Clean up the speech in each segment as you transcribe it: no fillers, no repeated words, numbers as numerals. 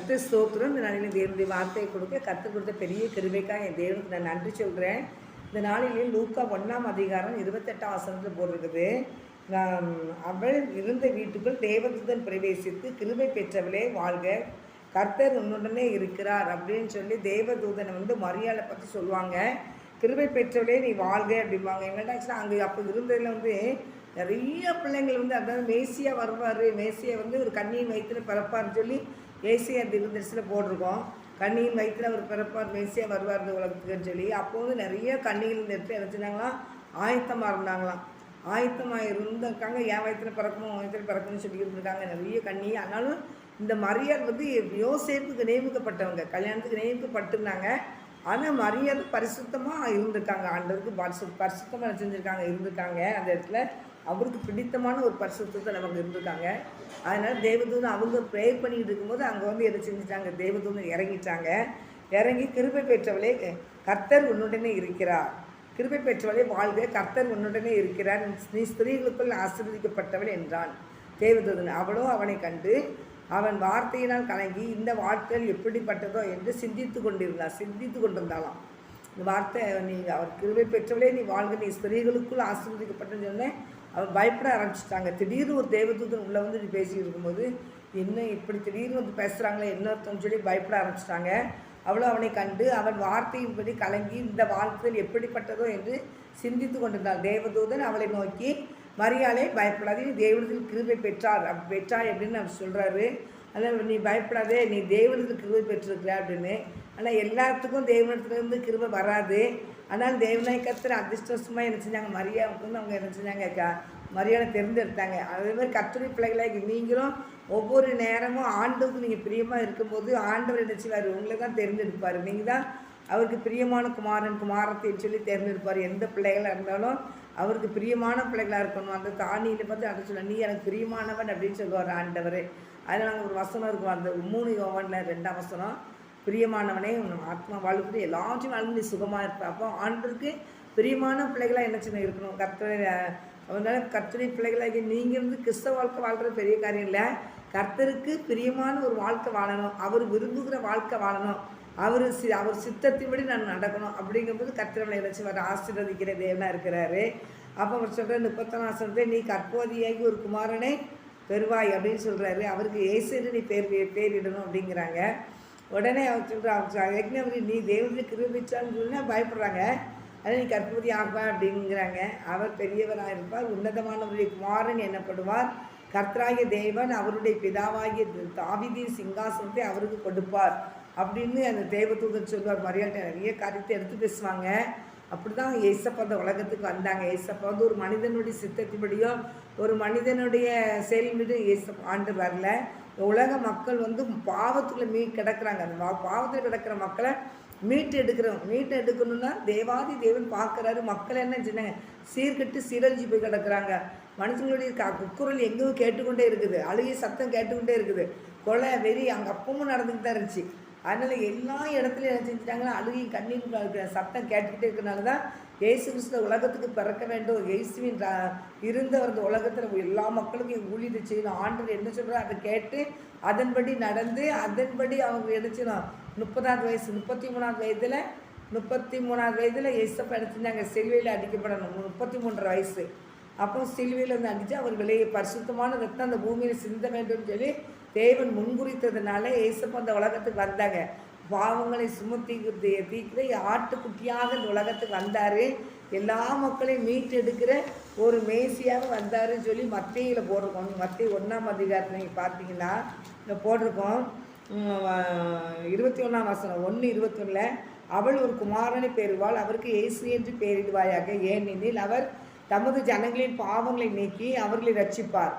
கர்த்தர் ஸ்தோத்திரம். இந்த நாளில் தேவனுடைய வார்த்தையை கொடுக்க கர்த்தர் கொடுத்த பெரிய கிருபைக்காக என் தேவனுக்கு நான் நன்றி சொல்கிறேன். இந்த நாளிலே லூக்கா 1ஆம் அதிகாரம் 28ஆம் வசனத்தில் போட்டிருக்குது. அவள் இருந்த வீட்டுக்குள் தேவதூதன் பிரவேசித்து, கிருபை பெற்றவளே வாழ்க, கர்த்தர் உன்னுடனே இருக்கிறார் அப்படின்னு சொல்லி தேவதூதனை மரியாதை பற்றி சொல்லுவாங்க. கிருபை பெற்றவளே நீ வாழ்க அப்படிம்பாங்க. என்னடா ஆக்சுவலாக அங்கே அப்போ இருந்ததில் நிறைய பிள்ளைங்கள் அதாவது மேசியா வருவார், மேசியா ஒரு கண்ணியின் வயிற்றில் பிறப்பார்னு சொல்லி ஏசியா திருந்தரிசில் போட்டிருக்கோம். கண்ணியின் வயிற்றில் அவர் பிறப்பார், மேசியா வருவார் இந்த உலகத்துக்குன்னு சொல்லி. அப்போது நிறைய கண்ணிகள் இந்த இடத்துல நினச்சிருந்தாங்களாம், ஆயத்தமாக இருந்தாங்களாம். ஆயத்தமாக இருந்திருக்காங்க. என் வயிற்றில் பிறக்கணும், வயிற்றில் பிறக்கணும்னு சொல்லி இருந்திருக்காங்க நிறைய கண்ணி. ஆனாலும் இந்த மரியாள் யோசேப்புக்கு நியமிக்கப்பட்டவங்க, கல்யாணத்துக்கு நியமிக்கப்பட்டிருந்தாங்க. ஆனால் மரியாதை பரிசுத்தமாக இருந்திருக்காங்க. ஆண்டவருக்கு பரிசுத்தமாக செஞ்சுருக்காங்க, இருந்திருக்காங்க. அந்த இடத்துல அவருக்கு பிடித்தமான ஒரு பரிசுத்தத்தை நமக்கு இருந்திருக்காங்க. அதனால் தேவதூதன் அவங்க ப்ரேயர் பண்ணிக்கிட்டு இருக்கும்போது அங்கே என்ன செஞ்சுட்டாங்க, தேவதூதன் இறங்கிட்டாங்க. இறங்கி கிருபை பெற்றவளே கர்த்தர் உன்னுடனே இருக்கிறார், கிருபை பெற்றவளே வாழ்க, கர்த்தர் உன்னுடனே இருக்கிறார், நீ ஸ்திரீகளுக்குள் ஆசீர்வதிக்கப்பட்டவள் என்றான் தேவதூதன். அவளோ அவனை கண்டு அவன் வார்த்தையினால் கலங்கி இந்த வார்த்தைகள் எப்படிப்பட்டதோ என்று சிந்தித்து கொண்டிருந்தாளாம். இந்த வார்த்தை அவர் கிருபை பெற்றவளே நீ வாழ்க, நீ ஸ்திரீகளுக்குள் ஆசீர்வதிக்கப்பட்டன்னு சொன்னேன். அவன் பயப்பட ஆரம்பிச்சிட்டாங்க. திடீர்னு ஒரு தேவதூதன் உள்ளே நீ பேசிட்டு இருக்கும்போது என்ன இப்படி திடீர்னு பேசுகிறாங்களே, என்ன அர்த்தம்னு சொல்லி பயப்பட ஆரம்பிச்சிட்டாங்க. அவளோ அவனை கண்டு அவன் வார்த்தையின்படி கலங்கி இந்த வார்த்தைகள் எப்படிப்பட்டதோ என்று சிந்தித்து கொண்டிருந்தாள். தேவதூதன் அவளை நோக்கி, மரியாளே பயப்படாதே, நீ தேவனத்தில் கிருபை பெற்றாய் அப்படின்னு அவர் சொல்கிறாரு. அதனால் நீ பயப்படாதே, நீ தேவனத்தில் கிருபை பெற்றிருக்கிற அப்படின்னு. ஆனால் எல்லாத்துக்கும் தேவனத்திலேருந்து கிருபை வராது. ஆனால் தேவனாய் கர்த்தர் அதிர்ஷ்டமாக என்ன செஞ்சாங்க, மரியாவுக்கு அவங்க என்ன செஞ்சாங்க, மரியாதை தேர்ந்தெடுத்தாங்க. அதேமாதிரி கர்த்தருடைய பிள்ளைகளாகி நீங்களும் ஒவ்வொரு நேரமும் ஆண்டவருக்கு நீங்கள் பிரியமாக இருக்கும்போது ஆண்டவர் என்ன செய்வார், உங்களை தான் தேர்ந்தெடுப்பார். நீங்கள் தான் அவருக்கு பிரியமான குமாரத்தைன்னு சொல்லி தேர்ந்தெடுப்பார். எந்த பிள்ளைகளாக இருந்தாலும் அவருக்கு பிரியமான பிள்ளைகளாக இருக்கணும். அந்த தானியில் பார்த்து அதை சொல்ல, நீ எனக்கு பிரியமானவன் அப்படின்னு சொல்லுவார் ஆண்டவர். அதில் நாங்கள் ஒரு வசனம் இருக்கும், அந்த 3 யோவான்ல 2ஆம் வசனம், பிரியமானவனே உன் ஆத்மா வாழ்க்கை எல்லாத்தையும் வாழ்ந்து சுகமாக இருப்பேன். அப்போ ஆண்டவருக்கு பிரியமான பிள்ளைகளாக என்ன செய்ய இருக்கணும், அதனால கர்த்தருடைய பிள்ளைகளாகி நீங்கள் கிறிஸ்தவ வாழ்க்கை வாழ்கிறது பெரிய காரியம் இல்லை. கர்த்தருக்கு பிரியமான ஒரு வாழ்க்கை வாழணும், அவர் விரும்புகிற வாழ்க்கை வாழணும், அவர் சித்தத்தின்படி நான் நடக்கணும். அப்படிங்கும்போது கர்த்தரை என்ன செய்வார், ஆசீர்வதிக்கிற தேவனாக இருக்கிறாரு. அப்போ அவர் சொல்கிற 31ஆம் வசனத்தை, நீ கற்பவதியாகி ஒரு குமாரனை பெறுவாய் அப்படின்னு சொல்கிறாரு. அவருக்கு ஏசுன்னு நீ பேரிடணும் அப்படிங்கிறாங்க. உடனே அவர் சொல்கிறார், நீ தேவனுடைய கிருபிச்சான்னு சொன்னால் பயப்படுறாங்க. அதில் நீ கற்பவதி ஆகுவார் அப்படிங்கிறாங்க. அவர் பெரியவராக இருப்பார், உன்னதமானவருடைய குமாரன் எனப்படுவார், கர்த்தராகிய தேவன் அவருடைய பிதாவாகிய தாவீதின் சிங்காசனத்தை அவருக்கு கொடுப்பார் அப்படின்னு அந்த தேவதூதன் சொல்வார். மரியாதை நிறைய காரியத்தை எடுத்து பேசுவாங்க. அப்படி தான் ஏசப்பா அந்த உலகத்துக்கு வந்தாங்க. ஏசப்பா ஒரு மனிதனுடைய சித்தத்தின்படியும் ஒரு மனிதனுடைய செயல்படி ஆண்டு வரல. உலக மக்கள் பாவத்தில் கிடக்கிறாங்க. அந்த பாவத்தில் கிடக்கிற மக்களை மீட்டு எடுக்கணும்னா தேவாதி தேவன் பார்க்குறாரு. மக்கள் என்ன சொன்னாங்க, சீர்கட்டு சீரழிஞ்சு போய் கிடக்கிறாங்க. மனுஷங்களுடைய குக்குரல் எங்கேயும் கேட்டுக்கொண்டே இருக்குது, அழுகை சத்தம் கேட்டுக்கொண்டே இருக்குது, கொலை வெறி அங்கே அப்பவும் நடந்துக்கிட்டு தான் இருந்துச்சு. அதனால் எல்லா இடத்துலையும் என்ன செஞ்சுட்டாங்கன்னா அழுகையும் கண்ணீர் சத்தம் கேட்டுக்கிட்டே இருக்கிறனால தான் இயேசு கிறிஸ்து உலகத்துக்கு பிறக்க வேண்டும். இயேசுவின் இருந்தவர் இந்த உலகத்தில் எல்லா மக்களுக்கும் ஊழியத்தை செய்யணும். ஆண்டவர் என்ன சொல்கிறார் அதை கேட்டு அதன்படி நடந்து அதன்படி அவங்க என்ன செய்யணும். 30வது வயசு 33வது வயதில் ஏசப்பா என்ன செஞ்சாங்க, சிலுவையில் அடிக்கப்படணும். 33 வயசு அப்போ சிலுவையில் அடித்து அவர் பரிசுத்தமான ரத்தம் அந்த பூமியில் சிந்த வேண்டும் சொல்லி தேவன் முன்குறித்ததுனால ஏசப்பா அந்த உலகத்துக்கு வந்தாங்க. பாவங்களை சுமத்தி தீக்கிற ஆட்டுக்குட்டியாக இந்த உலகத்துக்கு வந்தார். எல்லா மக்களையும் மீட்டு எடுக்கிற ஒரு மேசியாக வந்தாருன்னு சொல்லி மத்தேயில் போட்டிருக்கோம். மத்தேயு 1ஆம் அதிகாரத்தில் நீங்கள் பார்த்தீங்கன்னா இங்கே போட்டிருக்கோம். 21ஆம் வசனம் 1:21, அவள் ஒரு குமாரனை பெறுவாள், அவருக்கு இயேசு என்று பெயரிடுவாயாக, ஏனெனில் அவர் தமது ஜனங்களின் பாவங்களை நீக்கி அவர்களை ரட்சிப்பார்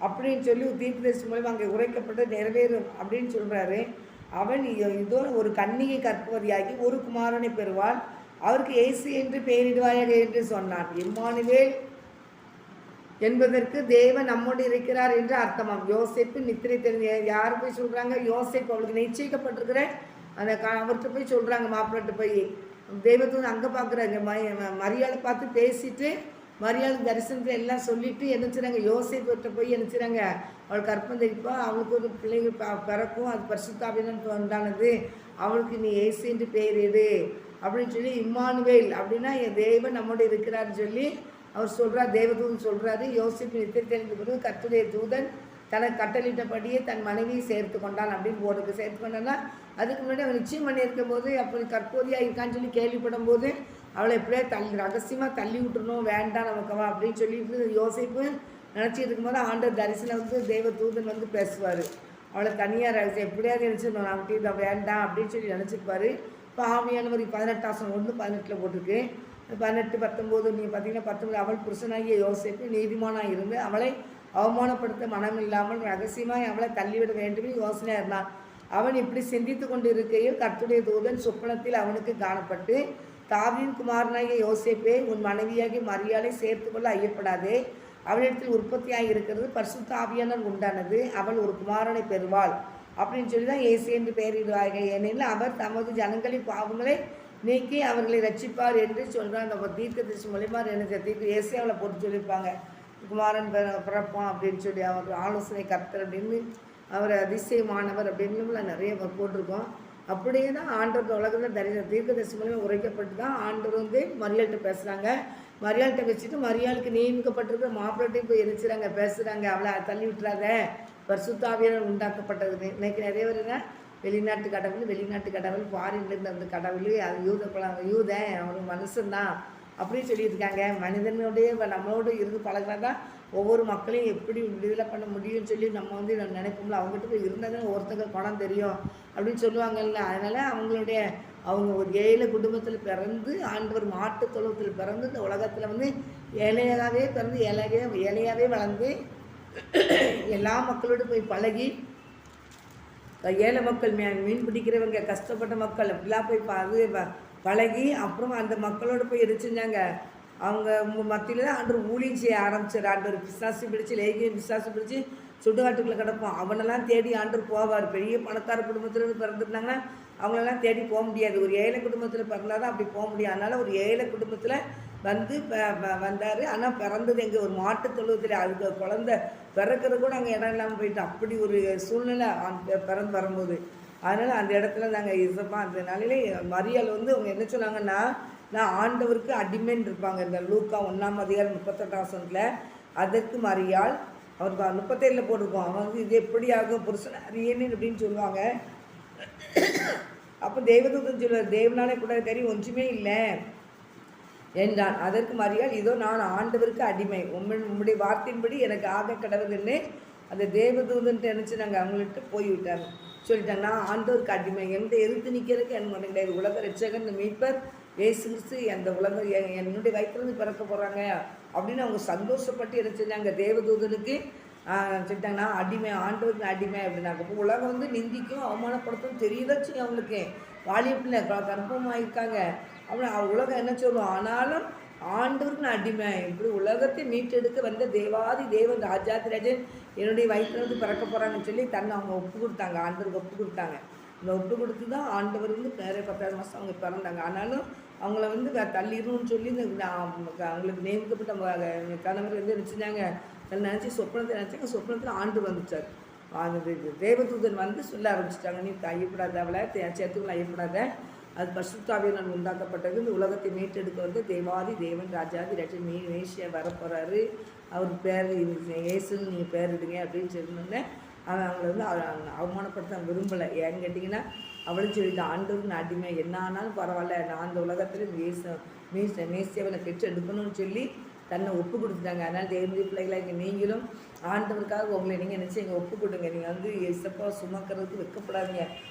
அப்படின்னு சொல்லி தீர்க்கதரிசி மூலம் அங்கே உரைக்கப்பட்டு நிறைவேறும் அப்படின்னு சொல்கிறாரு. அவன் இதோ ஒரு கன்னிகை கற்பவதியாகி ஒரு குமாரனை பெறுவாள், அவருக்கு இயேசு என்று பெயரிடுவாயாக என்று சொன்னான். இம்மானுவேல் என்பதற்கு தேவன் நம்மோடு இருக்கிறார் என்று அர்த்தமாம். யோசேப்பு நித்திரை தெரிஞ்ச யார் போய் சொல்கிறாங்க, யோசேப்பு அவளுக்கு நிச்சயிக்கப்பட்டிருக்கிற அந்த அவர்கிட்ட போய் சொல்கிறாங்க, மாப்பிள்ளட்டு போய் தேவதூதன் அங்கே பார்க்குறாங்க. மரியாதை பார்த்து பேசிட்டு மரியாள் தரிசனத்தில் எல்லாம் சொல்லிவிட்டு என்னச்சுறாங்க, யோசேப்புகிட்ட போய் என்னச்சுறாங்க, அவள் கற்பம் தெரிப்பா, அவளுக்கு ஒரு பிள்ளைங்க பிறக்கும், அது பரிசுத்தாவியானவருக்கு உண்டானது, அவளுக்கு நீ இயேசு என்று பெயரிடு அப்படின்னு சொல்லி, இம்மானுவேல் அப்படின்னா என் தேவன் நம்மோடு இருக்கிறாருன்னு சொல்லி அவர் சொல்கிறார். தேவதூதன் சொல்கிறாரு. யோசேப்பு நித்திரை தெரிந்த பிறகு கர்த்தருடைய தூதன் தனக்கு கட்டளிட்டபடியே தன் மனைவியை சேர்த்து கொண்டான் அப்படின்னு போடுறது. சேர்த்து கொண்டான்னா அதுக்கு முன்னாடி அவன் நிச்சயம் பண்ணியிருக்கும் போது அப்படி கற்போதியாக இருக்கான்னு சொல்லி கேள்விப்படும் போது அவளை எப்படியே ரகசியமாக தள்ளி விட்டுருணும், வேண்டாம் நமக்குவா அப்படின்னு சொல்லிட்டு யோசிப்பு நினச்சிட்டு இருக்கும்போது ஆண்டவர் தரிசனம் தேவ தூதன் பேசுவார். அவளை தனியாக ரகசியம் எப்படியாவது நினச்சிடணும், நமக்கு இதை வேண்டாம் அப்படின்னு சொல்லி நினச்சிருப்பார். இப்போ ஆவியானவர் 18:1-18 போட்டிருக்கு. 18, 19 நீங்கள் பார்த்தீங்கன்னா 19 அவள் புருஷனாகிய யோசேப்பு நீதிமானாக இருந்து அவளை அவமானப்படுத்த மனம் இல்லாமல் ரகசியமாய் அவளை தள்ளிவிட வேண்டுமே யோசனையாக இருந்தான். அவன் இப்படி சிந்தித்து கொண்டு இருக்கையில் கர்த்தருடைய தூதன் சொப்பனத்தில் அவனுக்கு காணப்பட்டு, தாவீதின் குமாரனாகிய யோசேப்பே, உன் மனைவியாகி மரியாளை சேர்த்து கொள்ள ஐயப்படாதே, அவளிடத்தில் உற்பத்தியாக இருக்கிறது பரிசுத்த ஆவியானவர் உண்டானது, அவள் ஒரு குமாரனை பெறுவாள் அப்படின்னு சொல்லி தான் இயேசு என்று பெயரிடுவார்கள். ஏனெனில் அவர் தமது ஜனங்களின் பாவங்களை நீக்கி அவர்களை ரட்சிப்பார் என்று சொல்கிறார். நம்ம தீர்க்கதரிசி மூலியமாக எனக்கு இயேசு அவளை போட்டு சொல்லியிருப்பாங்க, குமாரன் பிறப்பான் அப்படின்னு சொல்லி, அவர் ஆலோசனை கர்த்தர் அப்படின்னு, அவர் அதிசயமானவர் அப்படின்னு நிறைய போட்டிருக்கோம். அப்படியே தான் ஆண்டவர் உலகத்தில் தீர்க்கதரிசி மூலமாக உரைக்கப்பட்டு தான் ஆண்டவர் மரியாள்கிட்ட பேசுகிறாங்க. மரியாள்கிட்ட வச்சுட்டு மரியாளுக்கு நியமிக்கப்பட்டிருக்கிற மாப்பிள்ளைட்டையும் போய் எரிச்சுறாங்க, பேசுகிறாங்க, அவளை தள்ளி விட்டுறாத, பரிசுத்த ஆவியானவர் உண்டாக்கப்பட்டது. இன்னைக்கு நிறைய பேருங்க வெளிநாட்டு கடவுள் ஃபாரின்லேருந்து அந்த கடவுள், அது யூதன், அவர் மனுஷன்தான் அப்படின்னு சொல்லியிருக்காங்க. மனிதனுடைய நம்மளோடு இருந்து பழகிறதா ஒவ்வொரு மக்களையும் எப்படி விடுதலை பண்ண முடியும்னு சொல்லி நம்ம நினைப்போம்ல, அவங்ககிட்ட போய் இருந்தாலும் ஒருத்தங்க குணம் தெரியும் அப்படின்னு சொல்லுவாங்கல்ல. அதனால் அவங்க ஒரு ஏழை குடும்பத்தில் பிறந்து ஆண்டவர் மாட்டு தொழுவத்தில் பிறந்து இந்த உலகத்தில் ஏழையாகவே பிறந்து ஏழையாகவே வளர்ந்து எல்லா மக்களோடு போய் பழகி, ஏழை மக்கள் மீன் பிடிக்கிறவங்க கஷ்டப்பட்ட மக்கள் அப்படிலாம் போய் பழகி அப்புறம் அந்த மக்களோடு போய் எரிச்சுருந்தாங்க. அவங்க மத்தியில் தான் ஆண்டவர் ஊழியம் செய்ய ஆரம்பிச்சார். ஆண்டவர் பிசாசு பிடிச்சி லேகியம் பிசாசு பிடிச்சி சுடுகாட்டுக்குள்ளே கிடப்போம். அவனெல்லாம் தேடி ஆண்டவர் போவார். பெரிய பணக்கார குடும்பத்தில் பிறந்துருந்தாங்கன்னா அவங்களெல்லாம் தேடி போக முடியாது. ஒரு ஏழை குடும்பத்தில் பிறந்தால் தான் அப்படி போக முடியும். அதனால் ஒரு ஏழை குடும்பத்தில் வந்தார். ஆனால் பிறந்தது எங்கே, ஒரு மாட்டு தொழுவத்தில். அதுக்கு குழந்தை பிறக்கிறது கூட அங்கே இடம் இல்லாமல் போயிட்டு அப்படி ஒரு சூழ்நிலை பிறந்து வரும்போது. அதனால் அந்த இடத்துல நாங்கள் இருப்போம். அந்த நாளிலே மரியாள் அவங்க என்ன சொன்னாங்கன்னா, நான் ஆண்டவருக்கு அடிமைன்னு இருப்பாங்க. இந்த லூக்கா 1:38 அதற்கு மரியாள் அவர் 37 போட்டிருக்கோம். அவங்க இது எப்படி ஆகும் புருஷன் அறியேன்னு அப்படின்னு சொல்லுவாங்க. அப்போ தேவதூதன் சொல்லுவார், தேவனாலே கூட கறி ஒன்றுமே இல்லை என்றான். அதற்கு மரியாள், இதோ நான் ஆண்டவருக்கு அடிமை, உம்முடைய வார்த்தையின்படி எனக்கு ஆக கடவுள்னு அந்த தேவதூதன் நினச்சி நாங்கள் அவங்கள்ட்ட போய்விட்டாங்க. சொல்லிட்டாங்க, நான் ஆண்டவருக்கு அடிமை, என்கிட்ட எதிர்த்து நிற்கிறதுக்கு எனக்கு ஒன்று கிடையாது. உலக ரட்சகர் இந்த மீட்பர் இயேசு கிறிஸ்து அந்த உலக என்னுடைய வயிற்றுலேருந்து பிறக்க போகிறாங்க அப்படின்னு அவங்க சந்தோஷப்பட்டு என்ன செஞ்சாங்க, தேவதூதனுக்கு சொல்லிட்டாங்க, நான் அடிமை, ஆண்டவருக்கு அடிமை அப்படின்னாங்க. இப்போ உலகம் நிந்திக்கும் அவமானப்படுத்தும் தெரியுதாச்சு அவங்களுக்கு. வாலியப்பில் கர்ப்பமாக இருக்காங்க அப்படின்னு உலகம் என்ன சொல்லுவோம். ஆனாலும் ஆண்டவருக்கு நான் அடிமை, இப்படி உலகத்தை மீட்டெடுக்க வந்த தேவாதி தேவன் ராஜாதிராஜன் என்னுடைய வயிற்றுலேருந்து பிறக்க போகிறாங்கன்னு சொல்லி தன்னை அவங்க ஒப்பு கொடுத்தாங்க. ஆண்டவருக்கு ஒப்பு கொடுத்தாங்க. இந்த ஒப்பு கொடுத்து தான் ஆண்டவர் நிறைய 10 மாதம் அவங்க பிறந்தாங்க. ஆனாலும் அவங்கள தள்ளிடணும்னு சொல்லி அவங்களுக்கு நியமிக்கப்பட்ட கணவர் நினச்சிருந்தாங்க. நினச்சி சொப்பனத்தை நினச்சாங்க. சொப்பனத்தில் ஆண்டு வந்துச்சார். அந்த தேவதூதன் சொல்ல ஆரம்பிச்சிட்டாங்க, நீ ஐயப்படாத, அவளை சேர்த்துக்குள்ள ஐயப்படாத, அது பரிசுத்தாவியானவர் உண்டாக்கப்பட்டது. இந்த உலகத்தை மீட்டெடுக்க தேவாதி தேவன் ராஜாதி ராஜன் மேசியா வரப்போகிறாரு, அவர் பேர் இயேசுன்னு நீங்கள் பேரிடுங்க அப்படின்னு சொன்னோன்னே அவங்கள அவமானப்படுத்த விரும்பலை. ஏன்னு கேட்டிங்கன்னா, அவளும் சொல்லிட்டு ஆண்டவருக்கு நான் அடிமை, என்ன ஆனாலும் பரவாயில்ல, நான் அந்த உலகத்தில் மேசியாவை பெற்று எடுக்கணும்னு சொல்லி தன்னை ஒப்பு கொடுத்துட்டாங்க. அதனால் தேவனுடைய பிள்ளைகளாக நீங்களும் ஆண்டவருக்காக உங்களை நீங்கள் என்ன செய்யுங்க, ஒப்பு கொடுங்க. நீங்கள் இசப்பா சுமக்கிறதுக்கு வைக்கப்படாதீங்க.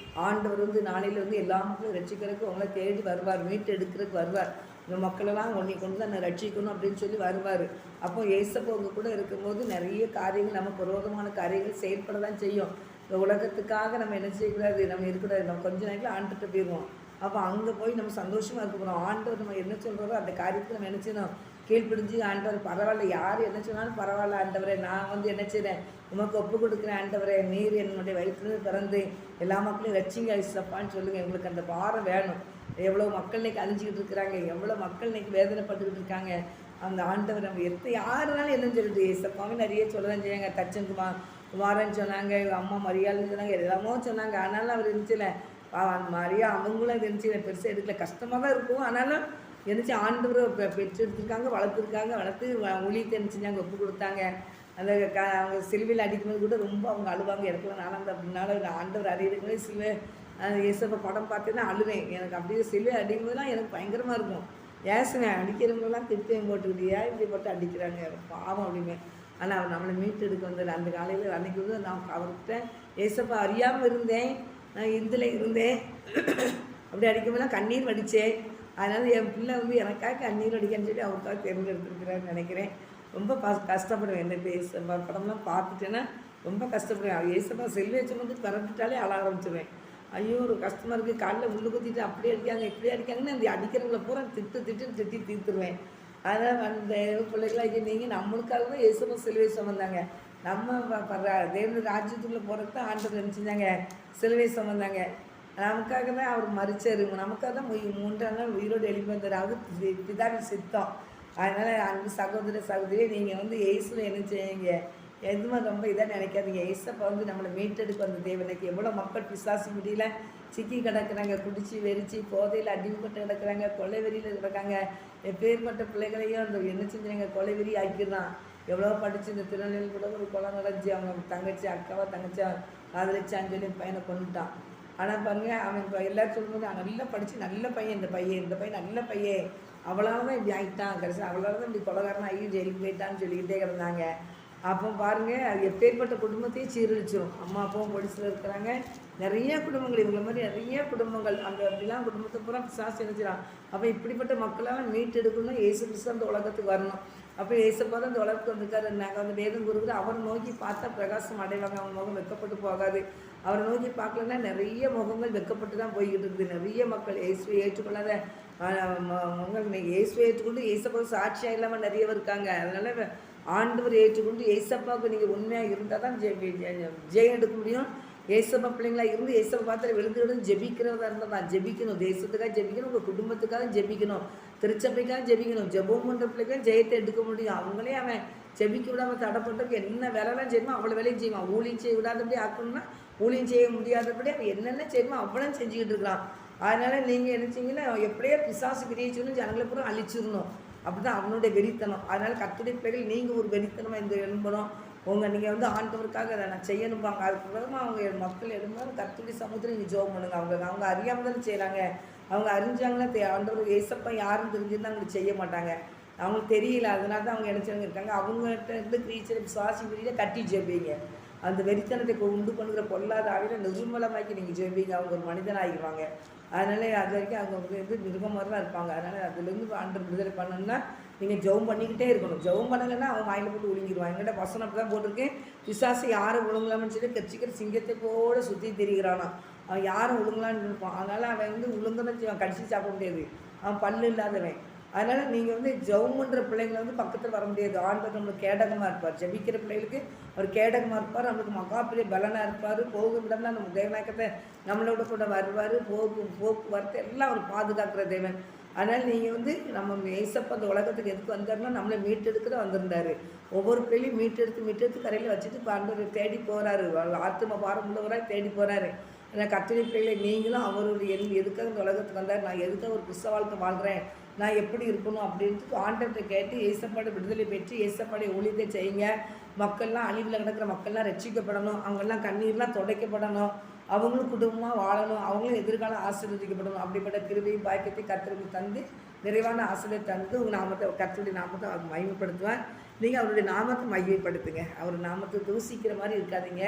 ஆண்டவர் நாளையில் எல்லா மக்களும் ரட்சிக்கிறதுக்கு உங்களை தேடி வருவார், மீட்டு எடுக்கிறதுக்கு வருவார். இந்த மக்களெல்லாம் உன்னை கொண்டு தான் ரட்சிக்கணும் அப்படின்னு சொல்லி வருவார். அப்போ ஏசப்பா உங்க கூட இருக்கும்போது நிறைய காரியங்கள் நமக்கு விரோதமான காரியங்கள் செயல்பட தான் செய்யும். இந்த உலகத்துக்காக நம்ம என்ன செய்யக்கூடாது, நம்ம இருக்கக்கூடாது. நம்ம கொஞ்ச நேரத்தில் ஆண்டுகிட்ட போயிடுவோம். அப்போ அங்கே போய் நம்ம சந்தோஷமாக இருக்க போகிறோம். ஆண்டவர் நம்ம என்ன சொல்கிறதோ அந்த காரியத்தில் நம்ம என்ன செய்யணும், கீழ்ப்பிடிஞ்சு ஆண்டவர் பரவாயில்ல, யார் என்ன சொன்னாலும் பரவாயில்ல ஆண்டவரே, நான் என்ன செய்கிறேன், உமக்கு ஒப்பு கொடுக்குறேன் ஆண்டவரே, நீர் என்னுடைய வயிற்றுலேருந்து பிறந்து எல்லா மக்களையும் ரட்சிங்க ஐசப்பான்னு சொல்லுங்கள். எங்களுக்கு அந்த பாரம் வேணும். எவ்வளோ மக்கள் இன்றைக்கி அழிஞ்சிக்கிட்டு இருக்கிறாங்க, எவ்வளோ மக்கள் இன்றைக்கி வேதனைப்பட்டுக்கிட்டு இருக்காங்க. அந்த ஆண்டவர் நம்ம யாருனாலும் என்னன்னு சொல்லிட்டு ஏசப்பாங்க நிறைய சொல்லதான் செய்யாங்க. தச்சனுக்கு குமாரன்னு சொன்னாங்க, அம்மா மரியாதைன்னு சொன்னாங்க, எல்லாமோ சொன்னாங்க. ஆனாலும் அவர் இருந்துச்சுல அந்த மரியா அவங்களும் இது இருந்துச்சு பெருசாக எடுக்கல, கஷ்டமாக தான் இருக்கும். ஆனாலும் இருந்துச்சு ஆண்டவர் பெற்று எடுத்துருக்காங்க, வளர்த்து ஊழியத்தை என்ன செஞ்சாங்க, ஒப்பு கொடுத்தாங்க. அந்த அவங்க சிலுவையில் அடிக்கும்போது கூட ரொம்ப அவங்க அழுவாங்க. எனக்குலாம் நானும் அந்த அப்படின்னால ஆண்டவர் அறியிறதுக்குள்ளே சிலுவை இயேசப்பா படம் பார்த்தேன்னா அழுவேன். எனக்கு அப்படியே சிலுவை அடிக்கும்போதெல்லாம் எனக்கு பயங்கரமாக இருக்கும். ஏசுவேன், அடிக்கிறவங்களாம் திட்டம் போட்டுக்கிட்டியா இப்படி போட்டு அடிக்கிறாங்க பாவம் அப்படிமே. ஆனால் அவர் நம்மளை மீட்டு எடுக்க வந்தார். அந்த காலையில் அன்றைக்கி வந்து நான் அவர்கிட்ட ஏசப்பா அறியாமல் இருந்தேன், நான் இதில் இருந்தேன். அப்படி அடிக்கும்போதெல்லாம் கண்ணீர் வடித்தேன். அதனால் என் பிள்ளை வந்து எனக்காக கண்ணீர் வடிக்கன்னு சொல்லி அவருக்காக தேர்ந்தெடுத்துருக்கிறான்னு நினைக்கிறேன். ரொம்ப கஷ்டப்படுவேன். என்ன ஏசப்பா படம்லாம் பார்த்துட்டேன்னா ரொம்ப கஷ்டப்படுவேன். ஏசப்பா செல்வியை சுமந்து பரப்பிட்டாலே அழ ஆரம்பிச்சுவேன். ஐயோ ஒரு கஷ்டமாக இருக்குது, காலையில் உள்ளு குத்திட்டு அப்படியே அடிக்காங்க இப்படி அடிக்காங்கன்னு அந்த அடிக்கிறவங்களை பூரா திட்டி தீர்த்துருவேன். அதனால் அந்த பிள்ளைகளாக நீங்கள் நம்மளுக்காக தான் இயேசுப்பா சிலுவை சுமந்தாங்க. நம்ம தேவனுடைய ராஜ்யத்துக்குள்ளே போகிறது தான் ஆண்டவர் நினச்சிருந்தாங்க, சிலுவை சுமந்தாங்க. நமக்காக தான் அவர் மறிச்சார், நமக்காக தான் 3ஆம் நாள் உயிரோடு எழுப்பி வந்தார். அது பிதாவின் சித்தம். அதனால் அன்பு சகோதரியை நீங்கள் வந்து இயேசுவை என்ன செய்யுங்க, எதுவுமே ரொம்ப இதாக நினைக்காதீங்க. ஏசப்பா வந்து நம்மளை மீட்டெடுக்க வந்த தேவனுக்கு எவ்வளோ மக்கள் பிசாசு முடியல சிக்கி கிடக்குறாங்க, குடிச்சு வெறிச்சு போதையில் அடிமைப்பட்டு கிடக்குறாங்க, கொலை வெறியில் கிடக்காங்க. எப்பேற்பட்ட பிள்ளைகளையும் அந்த என்ன செஞ்சாங்க, கொலை வெறி ஆக்கிடுறான். எவ்வளோ படித்து இந்த திருநெல்வேலி கூட ஒரு கொலை நடந்துச்சு. அவங்க தங்கச்சி அக்காவா தங்கச்சா காதலிச்சான்னு சொல்லி பையனை கொண்டுட்டான். ஆனால் பாருங்கள், அவன் இப்போ எல்லோரும் சொல்லும்போது நல்லா படித்து நல்ல பையன், இந்த பையன் நல்ல பையன், அவ்வளோ தான் இப்படி ஆகிட்டான், கடைசி அவ்வளோ தான் இப்படி கொலைகாரன் ஆகி ஜெயிலுக்கு போயிட்டான்னு சொல்லிக்கிட்டே கிடந்தாங்க. அப்போ பாருங்கள், அது எப்பேற்பட்ட குடும்பத்தையும் சீரழிச்சிடும். அம்மா அப்பாவும் போலீஸில் இருக்கிறாங்க, நிறைய குடும்பங்கள் இவங்களை மாதிரி நிறைய குடும்பங்கள் அந்த அப்படிலாம் குடும்பத்தை பூரா பிசாசு நினைச்சிடான். அப்போ இப்படிப்பட்ட மக்களெல்லாம் மீட்டெடுக்கணும், இயேசு கிறிஸ்து அந்த உலகத்துக்கு வரணும். அப்போ இயேசுப்பா தான் இந்த உலகத்துக்கு வந்துருக்காரு. நாங்கள் வந்து வேதம் கொடுக்குறது அவரை நோக்கி பார்த்தா பிரகாசம் அடைவாங்க, அவங்க முகம் வெக்கப்பட்டு போகாது. அவரை நோக்கி பார்க்கலன்னா நிறைய முகங்கள் வெக்கப்பட்டு தான் போய்கிட்டு இருக்குது. நிறைய மக்கள் இயேசுவை ஏற்றுக்கொள்ளாத முகங்கள் இன்னைக்கு இயேசுவை ஏற்றுக்கொண்டு இயேசப்பா சாட்சியாக இல்லாமல் நிறைய இருக்காங்க. அதனால் ஆண்டவர் ஏற்றுக்கொண்டு ஏசப்பாவுக்கு நீங்கள் உண்மையாக இருந்தால் தான் ஜெயம் எடுக்க முடியும். ஏசப்பா பிள்ளைங்களா இருந்து ஏசப்பா பார்த்து விழுந்து ஜெபிக்கிறதா இருந்தால் தான் ஜெபிக்கணும். தேசத்துக்காக ஜெபிக்கணும், உங்கள் குடும்பத்துக்காக ஜெபிக்கணும், திருச்சபைக்காக ஜெபிக்கணும். ஜெபம் பண்ணுற பிள்ளைக்காக ஜெயத்தை எடுக்க முடியும். அவங்களே அவன் ஜெபிக்க விடாமல் தடை பண்ணுறதுக்கு என்ன வேலைலாம் செய்யணுமோ அவ்வளோ வேலையும் செய்வான். ஊழியம் செய்ய விடாதபடி ஆக்கணும்னா ஊழியம் செய்ய முடியாதபடி அவன் என்னென்ன செய்யணுமோ அவ்வளோ செஞ்சுக்கிட்டு இருக்கிறான். அதனால் நீங்கள் என்ன செய்யுங்கன்னா எப்படியோ பிசாசு கிரியேச்சணும், ஜனங்களை பூரா அழிச்சிடணும். அப்படி தான் அவனுடைய வெறித்தனம். அதனால் கர்த்தருடைய பிள்ளைகள் நீங்கள் ஒரு வெறித்தனமாக இந்த எழும்பணும். நீங்கள் வந்து ஆண்டவருக்காக அதை நான் செய்யணும்பாங்க. அதுக்கு பிறகுமா அவங்க மக்கள் எழுந்தாலும் கர்த்தருடைய சமூகத்தில் நீங்கள் ஜோம் பண்ணுங்க. அவங்க அறியாமல் தானே செய்கிறாங்க. அவங்க அறிஞ்சாங்கன்னா ஆண்டவர் ஏசப்பா யாருன்னு தெரிஞ்சுருந்தா அவங்களுக்கு செய்ய மாட்டாங்க. அவங்களுக்கு தெரியல, அதனால தான் அவங்க நினச்சவங்க இருக்காங்க. அவங்ககிட்ட இருந்து கிரீச்சரை சுவாசி கிரீச்சை கட்டி ஜெபிங்க. அந்த வெறித்தனத்தை உண்டு பண்ணுற பொல்லாத ஆவியில் நிர்மலமாக்கி நீங்கள் ஜெபிங்க. அவங்க ஒரு மனிதன் ஆகிடுவாங்க. அதனால் அது வரைக்கும் அவங்க வந்து மிருகம் மாதிரி தான் இருப்பாங்க. அதனால் அதுலேருந்து ஆண்டவர் விடுதலை பண்ணணும்னா நீங்கள் ஜெபம் பண்ணிக்கிட்டே இருக்கணும். ஜெபம் பண்ணலைன்னா அவங்க வாயில் போட்டு ஒழுங்கிடுவாங்க. எங்கிட்ட வசனம் அப்படி தான் போட்டிருக்கேன், பிசாசு யாரும் ஒழுங்கலாம்னு சொல்லி கட்சிக்கிற சிங்கத்தை கூட சுற்றி திரிகிறானா, அவன் யாரும் ஒழுங்கலான்னு இருப்பான். அதனால் அவன் வந்து ஒழுங்கதான் செய்வான், கடிச்சு சாப்பிட முடியாது, அவன் பல்லு இல்லாதவன். அதனால் நீங்கள் வந்து ஜெபம் பண்ணுற பிள்ளைங்களை வந்து பக்கத்தில் வர முடியாது. ஆண்டவர் நம்மளுக்கு கேடகமாக இருப்பார். ஜெபிக்கிற பிள்ளைகளுக்கு அவர் கேடகமாக இருப்பார். நம்மளுக்கு மகாப்பிரிய பலனாக இருப்பார். போகும் இடம்லாம் நம்ம தேவநாயகத்தை நம்மளோட கூட வருவார். போக்குவரத்து எல்லாம் அவர் பாதுகாக்கிற தேவன். அதனால் நீங்கள் வந்து நம்ம ஏசப்பா அந்த உலகத்துக்கு எதுக்கு வந்தாருன்னா நம்மளை மீட்டெடுக்க தான் வந்திருந்தார். ஒவ்வொரு பிள்ளையும் மீட்டெடுத்து கரையில் வச்சுட்டு ஆண்டவர் தேடி போகிறாரு. ஆத்ம பாரம் உள்ளவராக தேடி போகிறாரு. ஆனால் கர்த்தருடைய பிள்ளைகளை நீங்களும் அவருடைய எதுக்காக இந்த உலகத்துக்கு வந்தார், நான் எதுக்காக ஒரு கிறிஸ்தவ வாழ்க்கை வாழ்கிறேன், நான் எப்படி இருக்கணும் அப்படின்ட்டு ஆண்டவர்கிட்ட கேட்டு ஏசப்பாடு விடுதலை பெற்று ஏசப்பாடைய ஊழியத்தை செய்யுங்க. மக்கள்லாம் அழிவில் கிடக்கிற மக்கள்லாம் ரட்சிக்கப்படணும், அவங்கெல்லாம் கண்ணீர்லாம் துடைக்கப்படணும், அவங்களும் குடும்பமாக வாழணும், அவங்களும் எதிர்காலம் ஆசீர்வதிக்கப்படணும். அப்படிப்பட்ட கிருபையும் பாக்கியத்தை கர்த்தருக்கு தந்து நிறைவான ஆசிரியர் தந்து உங்கள் நாமத்தை கர்த்தருடைய நாமத்தை அவர் மகிமைப்படுத்துவேன். நீங்கள் அவருடைய நாமத்தை மகிமைப்படுத்துங்க. அவர் நாமத்தை தூசிக்கிற மாதிரி இருக்காதீங்க,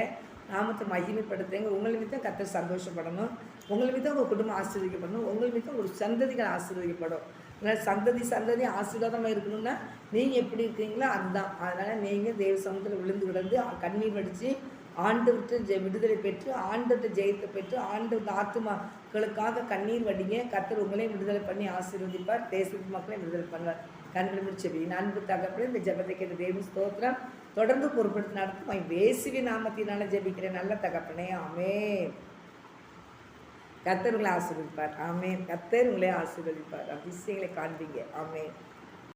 நாமத்தை மகிமைப்படுத்துங்க. உங்களை மீது கர்த்தர் சந்தோஷப்படணும், உங்களை மீது உங்கள் குடும்பம் ஆசீர்வதிக்கப்படணும், உங்கள் மீது ஒரு சந்ததிகள் ஆசீர்வதிக்கப்படும். அதனால் சந்ததி ஆசீர்வாதமாக இருக்கணும்னா நீங்கள் எப்படி இருக்கீங்களோ அதுதான். அதனால் நீங்கள் தேவ சமூகத்தில் விழுந்து கிடந்து கண்ணீர் வடித்து ஆண்டவர்கிட்ட விடுதலை பெற்று ஆண்டவர்கிட்ட ஜெயத்தை பெற்று ஆண்டவர்கிட்ட ஆத்துமாக்களுக்காக கண்ணீர் வடிங்க. கர்த்தர் உங்களையும் விடுதலை பண்ணி ஆசீர்வதிப்பார், தேசத்து மக்களையும் விடுதலை பண்ணுவார். கண்களை முடிச்சபடி அன்பு தகப்பனே, இந்த ஜெபத்தை கேட்ட தேவ ஸ்தோத்திரம் தொடர்ந்து பொறுப்படுத்தி நடத்தும் இயேசுவின் நாமத்தினால ஜெபிக்கிறேன் நல்ல தகப்பனே, ஆமென். கர்த்தர் உங்களை ஆசீர்வதிப்பார், ஆமென். கர்த்தர் உங்களை ஆசீர்வதிப்பார், அதிசயங்களை காண்பீங்க, ஆமென்.